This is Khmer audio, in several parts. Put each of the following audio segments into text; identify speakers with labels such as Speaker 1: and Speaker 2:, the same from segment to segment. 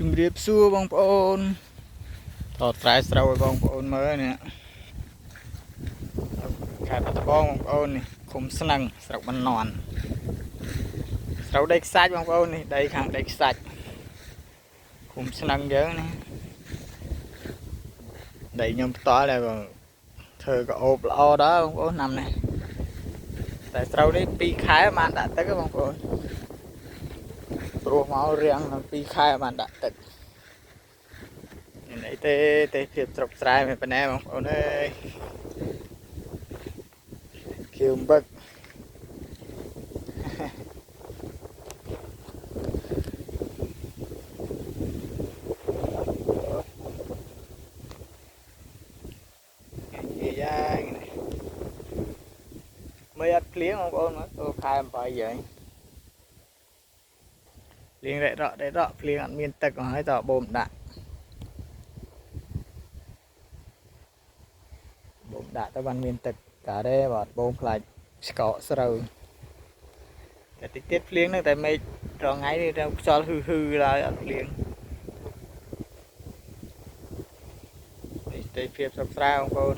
Speaker 1: ជំរាបសួរបងប្អូនថតស្រែស្រូវឲ្យបងប្អូនមើលនេះខេត្តបាត់ដំបងបងប្អូននេះឃុំស្នឹងស្រុកបន្ទាន់ស្រូវដីខ្សាច់បងប្អូននេះដីខាងដីខ្សាច់ឃុំស្នឹងយើងណាដីខ្ញុំផ្ទាល់តែធ្វើក៏អូបល្អដែរបងប្អូនណាំនេះតែស្រូវនេះ2ខែបានដាក់ទឹកទេបងប្អូនព្រោះមករៀងនឹង2ខែបានដាក់ទឹកនេះទេភាពស្រុកស្រែមិនប៉ុណ្ណេះបងប្អូនអើយខៀវបឹកនិយាយមើលអត់ភ្លៀងបងប្អូនមើលទៅខែ8ហើយភ្លៀងរ៉េរ៉ក់ភ្លៀងអត់មានទឹកមកហើយតើបូមដាក់ទៅបានមានទឹកកាទេបាទបូមខ្លាចស្កកស្រូវតែតិចទៀតភ្លៀងហ្នឹងតែមេឃរងថ្ងៃនេះទៅខ្យល់ហ៊ឺឡើយអត់ភ្លៀងនេះទេភាពស្រុកស្រែបងប្អូន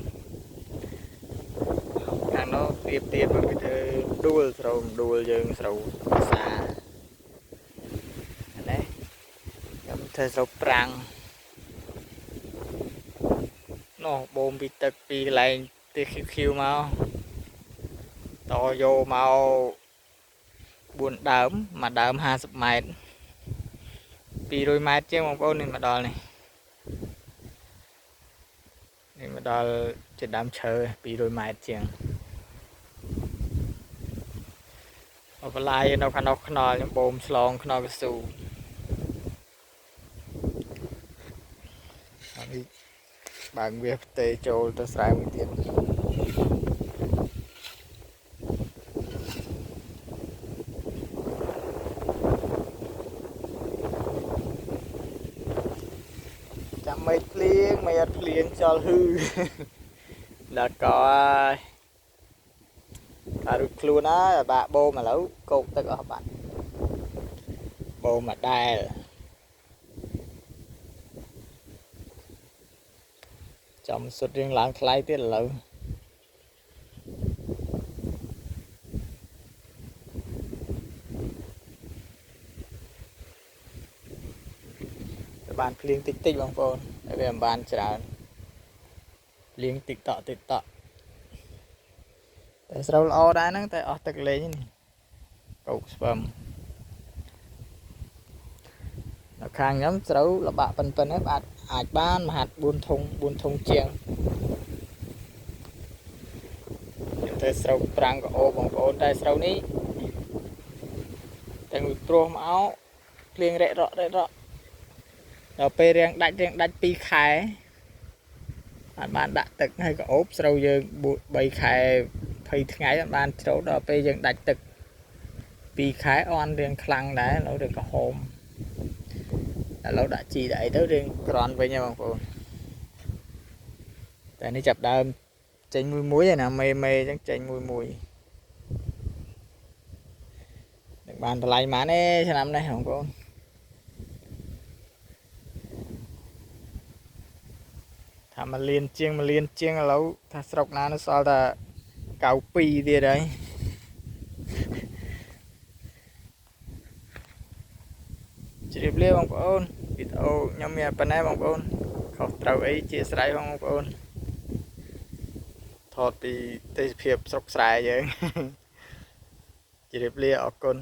Speaker 1: ខាងនោះទៀតមកគេធ្វើដួលស្រូវដួលយើងស្រូវភាសានេះខ្ញុំធ្វើស្រូវប្រាំងនោះបូមពីទឹកពីកន្លែងទីខៀវមកតយកមក4ដើមមួយដើម50ម៉ែត្រ200ម៉ែត្រជាងបងប្អូននេះមកដល់នេះមកដល់ជាដើមឈើ200ម៉ែត្រជាងអបឡាយនៅខាងនោះខ្នល់ខ្ញុំបូមឆ្លងខ្នល់កស៊ូនេះបើកវាផ្ទេចូលទៅស្រែមួយទៀតចាំមេឃភ្លៀងមិនអត់ភ្លៀងខ្យល់ហ៊ឺដល់កហើយរួចខ្លួនហើយបាក់បូមឥឡូវកោកទឹកអស់បាត់បូមមកដែលចំសុទ្ធរៀងឡើងថ្លៃទៀតឥឡូវបានភ្លៀងតិចបងប្អូនតែវាមិនបានច្រើនភ្លៀងតិចតក់តែស្រូវល្អដែរហ្នឹងតែអស់ទឹកលេងនេះកោកស្ពឹមនៅខាងខ្ញុំស្រូវលបាក់ប៉ុណ្ណឹងអាចបានមហាត់4ធុងជាងខ្ញុំធ្វើស្រូវប្រាំងក៏អូបងប្អូនតែស្រូវនេះទាំងព្រោះមកភ្លៀងរ៉េរ៉ក់ដល់ពេលរៀងដាច់2ខែបានដាក់ទឹកហើយក៏អូបស្រូវយើង3ខែ20ថ្ងៃបានច្រូតដល់ពេលយើងដាច់ទឹក2ខែអន់រៀងខ្លាំងដែរឥឡូវរៀងក្រហមឥឡូវដាក់ជីដាក់អីទៅរៀងក្រន់វិញហ៎បងប្អូនតែនេះចាប់ដើមចេញមួយឯណាមេអញ្ចឹងចេញមួយនឹងបានតម្លៃប៉ុន្មានទេឆ្នាំនេះបងប្អូនថា1លានជាងឥឡូវថាស្រុកណានៅសល់តែ92ទៀតហើយជ្រាបលាបងប្អូនវីដេអូខ្ញុំមានប៉ុណ្ណេះបងប្អូនខុសត្រូវអីជាស្រ័យបងប្អូនថតពីទេសភាពស្រុកស្រែយើងជ្រាបលាអរគុណ